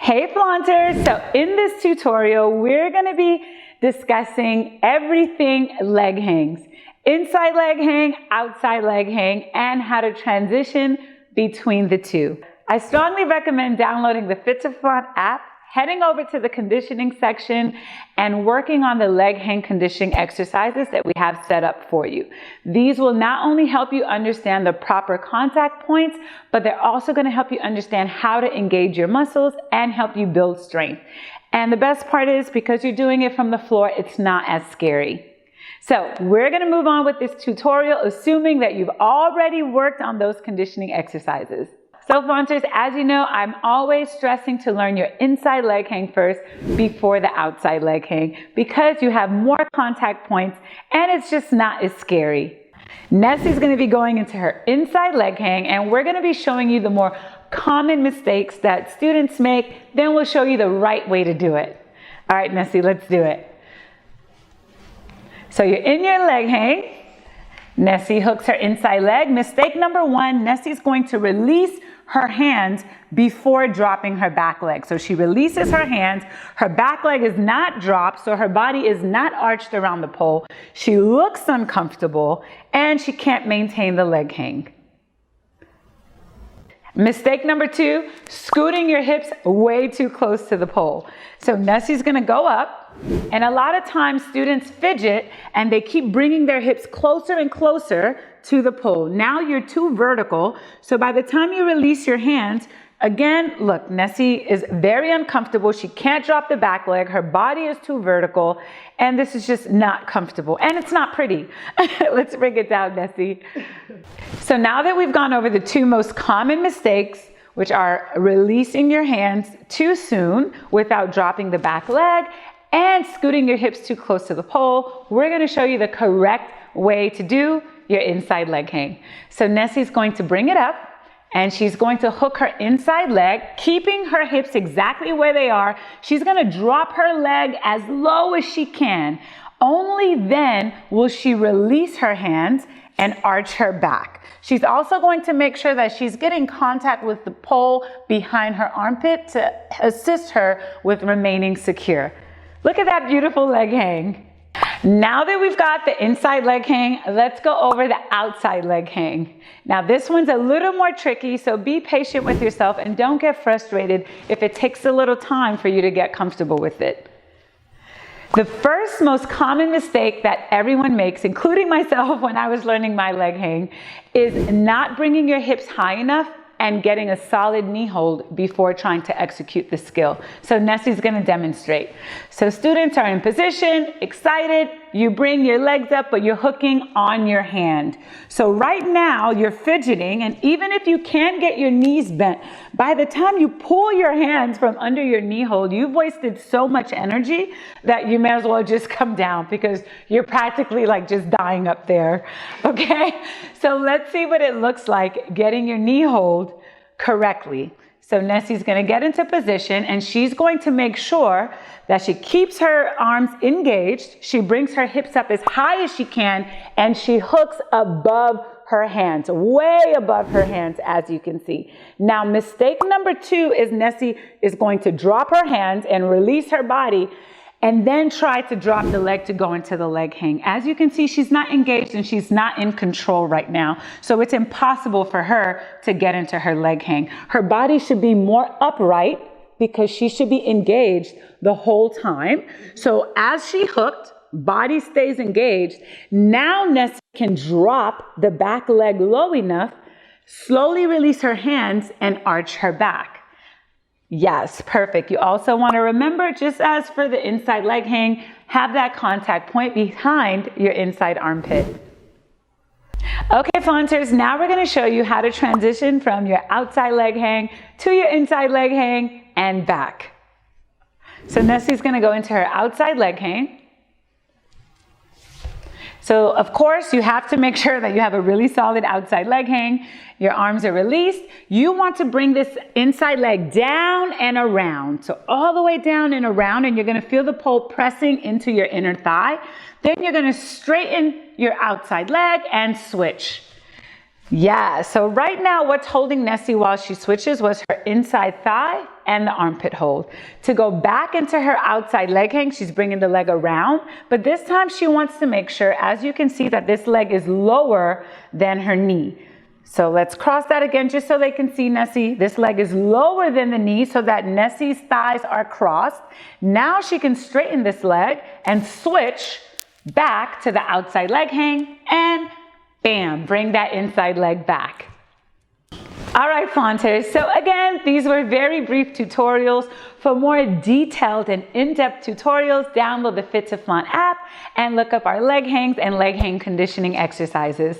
Hey flaunters! So in this tutorial, we're going to be discussing everything leg hangs. Inside leg hang, outside leg hang, and how to transition between the two. I strongly recommend downloading the Fit to Flaunt app, heading over to the conditioning section, and working on the leg hang conditioning exercises that we have set up for you. These will not only help you understand the proper contact points, but they're also going to help you understand how to engage your muscles and help you build strength. And the best part is, because you're doing it from the floor, it's not as scary. So we're going to move on with this tutorial, assuming that you've already worked on those conditioning exercises. So flaunters, as you know, I'm always stressing to learn your inside leg hang first before the outside leg hang, because you have more contact points and it's just not as scary. Nessie's going to be going into her inside leg hang, and we're going to be showing you the more common mistakes that students make. Then we'll show you the right way to do it. All right, Nessie, let's do it. So you're in your leg hang. Nessie hooks her inside leg. Mistake number one, Nessie's going to release her hands before dropping her back leg. So she releases her hands. Her back leg is not dropped, so her body is not arched around the pole. She looks uncomfortable, and she can't maintain the leg hang. Mistake number two, scooting your hips way too close to the pole. So Nessie's gonna go up, and a lot of times students fidget and they keep bringing their hips closer and closer to the pole. Now you're too vertical, so by the time you release your hands, again, look, Nessie is very uncomfortable. She can't drop the back leg. Her body is too vertical, and this is just not comfortable, and it's not pretty. Let's bring it down, Nessie. So now that we've gone over the two most common mistakes, which are releasing your hands too soon without dropping the back leg and scooting your hips too close to the pole, we're going to show you the correct way to do your inside leg hang. So Nessie's going to bring it up, and she's going to hook her inside leg, keeping her hips exactly where they are. She's going to drop her leg as low as she can. Only then will she release her hands and arch her back. She's also going to make sure that she's getting contact with the pole behind her armpit to assist her with remaining secure. Look at that beautiful leg hang. Now that we've got the inside leg hang, let's go over the outside leg hang. Now this one's a little more tricky, so be patient with yourself and don't get frustrated if it takes a little time for you to get comfortable with it. The first most common mistake that everyone makes, including myself when I was learning my leg hang, is not bringing your hips high enough and getting a solid knee hold before trying to execute the skill. So Nessie's gonna demonstrate. So students are in position, excited, you bring your legs up, but you're hooking on your hand. So right now you're fidgeting, and even if you can get your knees bent, by the time you pull your hands from under your knee hold, you've wasted so much energy that you may as well just come down, because you're practically like just dying up there, okay? So let's see what it looks like getting your knee hold correctly. So Nessie's going to get into position, and she's going to make sure that she keeps her arms engaged. She brings her hips up as high as she can, and she hooks above her hands, way above her hands, as you can see. Now, mistake number two is Nessie is going to drop her hands and release her body, and then try to drop the leg to go into the leg hang. As you can see, she's not engaged and she's not in control right now. So it's impossible for her to get into her leg hang. Her body should be more upright because she should be engaged the whole time. So as she hooked, body stays engaged. Now Nessie can drop the back leg low enough, slowly release her hands, and arch her back. Yes, perfect. You also want to remember, just as for the inside leg hang, have that contact point behind your inside armpit. Okay, flaunters, now we're going to show you how to transition from your outside leg hang to your inside leg hang and back. So Nessie's going to go into her outside leg hang. So of course, you have to make sure that you have a really solid outside leg hang. Your arms are released. You want to bring this inside leg down and around. So all the way down and around, and you're going to feel the pole pressing into your inner thigh. Then you're going to straighten your outside leg and switch. Yeah, so right now what's holding Nessie while she switches was her inside thigh and the armpit hold. To go back into her outside leg hang, she's bringing the leg around, but this time she wants to make sure, as you can see, that this leg is lower than her knee. So let's cross that again just so they can see Nessie. This leg is lower than the knee so that Nessie's thighs are crossed. Now she can straighten this leg and switch back to the outside leg hang and bam, bring that inside leg back. All right, flaunters. So again, these were very brief tutorials. For more detailed and in-depth tutorials, download the Fit to Flaunt app and look up our leg hangs and leg hang conditioning exercises.